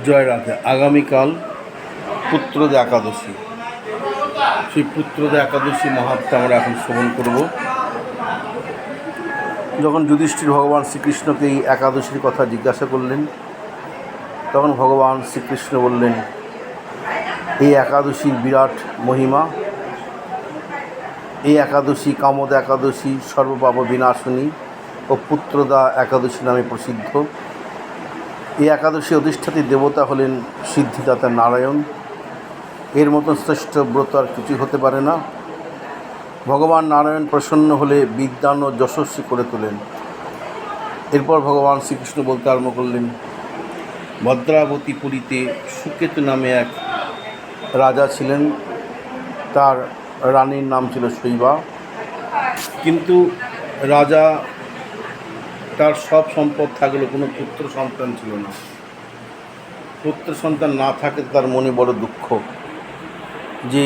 জয় রাধে। আগামীকাল পুত্রদা একাদশী। সেই পুত্রদা একাদশী মাহাত্ম্য আমরা এখন শ্রবণ করব। যখন যুধিষ্ঠির ভগবান শ্রীকৃষ্ণকে এই একাদশীর কথা জিজ্ঞাসা করলেন, তখন ভগবান শ্রীকৃষ্ণ বললেন, এই একাদশীর বিরাট মহিমা। এই একাদশী কামদা একাদশী, সর্বপাপ বিনাশনী ও পুত্রদা একাদশী নামে প্রসিদ্ধ। এই একাদশী অধিষ্ঠাত্রী দেবতা হলেন সিদ্ধিদাতা নারায়ণ। এর মতন শ্রেষ্ঠ ব্রত আর কিছু হতে পারে না। ভগবান নারায়ণ প্রসন্ন হলে বিদ্বান ও যশস্বী করে তোলেন। এরপর ভগবান শ্রীকৃষ্ণ বলতে আরম্ভ করলেন, ভদ্রাবতী পুরীতে সুকেতু নামে এক রাজা ছিলেন। তার রানীর নাম ছিল শৈবা। কিন্তু রাজা তার সব সম্পদ থাকলেও কোনো পুত্র সন্তান ছিল না। পুত্র সন্তান না থাকে তার মনে বড় দুঃখ, যে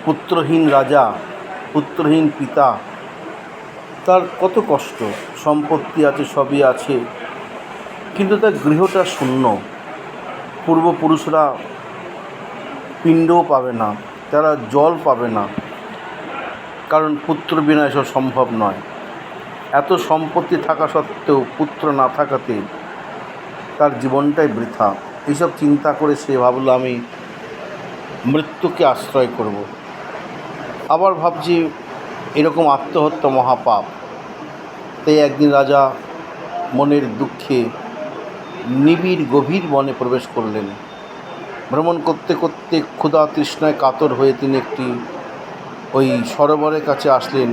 পুত্রহীন রাজা, পুত্রহীন পিতা, তার কত কষ্ট। সম্পত্তি আছে, সবই আছে, কিন্তু তার গৃহটা শূন্য। পূর্বপুরুষরা পিণ্ডও পাবে না, তারা জল পাবে না, কারণ পুত্র বিনা এসব সম্ভব নয়। এত সম্পত্তি থাকা সত্ত্বেও পুত্র না থাকাতে তার জীবনটাই বৃথা। এইসব চিন্তা করে সে ভাবল, আমি মৃত্যুকে আশ্রয় করব। আবার ভাবছি এরকম আত্মহত্যা মহাপাপ। তাই একদিন রাজা মনের দুঃখে নিবিড় গভীর বনে প্রবেশ করলেন। ভ্রমণ করতে করতে ক্ষুধা তৃষ্ণায় কাতর হয়ে তিনি একটি ওই সরোবরের কাছে আসলেন,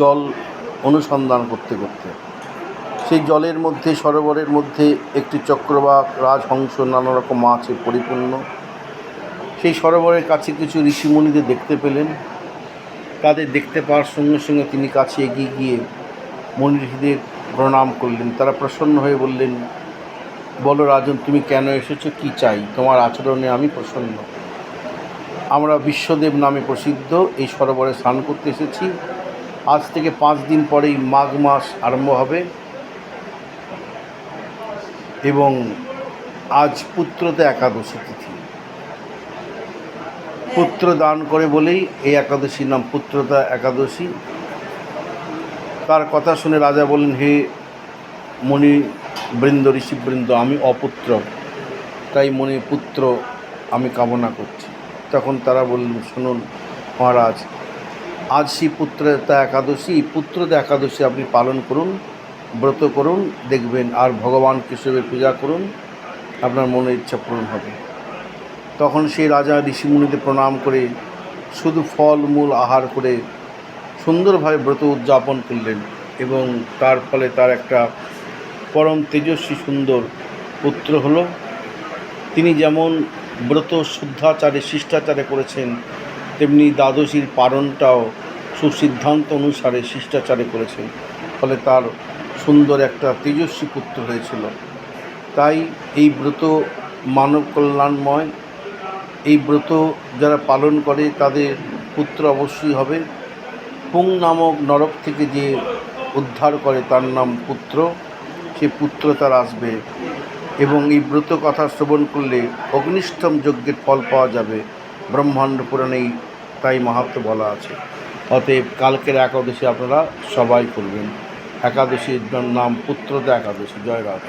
জল অনুসন্ধান করতে করতে। সেই জলের মধ্যে, সরোবরের মধ্যে একটি চক্রবাক, রাজহংস, নানা রকম মাছে পরিপূর্ণ। সেই সরোবরের কাছে কিছু ঋষিমুনিদের দেখতে পেলেন। তাদের দেখতে পাওয়ার সঙ্গে সঙ্গে তিনি কাছে এগিয়ে গিয়ে মনীষীদের প্রণাম করলেন। তারা প্রসন্ন হয়ে বললেন, বলো রাজন, তুমি কেন এসেছো, কি চাই? তোমার আচরণে আমি প্রসন্ন। আমরা বিশ্বদেব নামে প্রসিদ্ধ এই সরোবরে স্নান করতে এসেছি। আজ থেকে 5 দিন পরেই মাঘ মাস আরম্ভ হবে এবং আজ পুত্রদা একাদশী তিথি। পুত্র দান করে বলেই এই একাদশীর নাম পুত্রদা একাদশী। তার কথা শুনে রাজা বললেন, হে মুনিবৃন্দ, ঋষিবৃন্দ, আমি অপুত্র, তাই মনে পুত্র আমি কামনা করছি। তখন তারা বললেন, শুনুন মহারাজ, আজ সেই পুত্রদা একাদশী, পুত্রদা একাদশী আপনি পালন করুন, ব্রত করুন, দেখবেন আর ভগবান কেশবের পূজা করুন, আপনার মনের ইচ্ছা পূরণ হবে। তখন সেই রাজা ঋষিমুনিদের প্রণাম করে শুধু ফল মূল আহার করে সুন্দরভাবে ব্রত উদযাপন করলেন এবং তার ফলে তার একটা পরম তেজস্বী সুন্দর পুত্র হলো। তিনি যেমন ব্রত শুদ্ধাচারে শিষ্টাচারে করেছেন, তেমনি দ্বাদশীর পালনটাও সুসিদ্ধান্ত অনুসারে শিষ্টাচারে করেছেন। ফলে তার সুন্দর একটা তেজস্বী পুত্র হয়েছিল। তাই এই ব্রত মানব কল্যাণময়। এই ব্রত যারা পালন করে তাদের পুত্র অবশ্যই হবে। পুং নামক নরক থেকে যে উদ্ধার করে তার নাম পুত্র, সে পুত্র তার আসবে। এবং এই ব্রত কথা শ্রবণ করলে অগ্নিষ্ঠম যজ্ঞের ফল পাওয়া যাবে, ব্রহ্মাণ্ড পুরাণেই তাই মাহাত্ম্য বলা আছে। অতএব কালকের একাদশী আপনারা সবাই করবেন। একাদশীর নাম পুত্রদা একাদশী। জয় রাধে।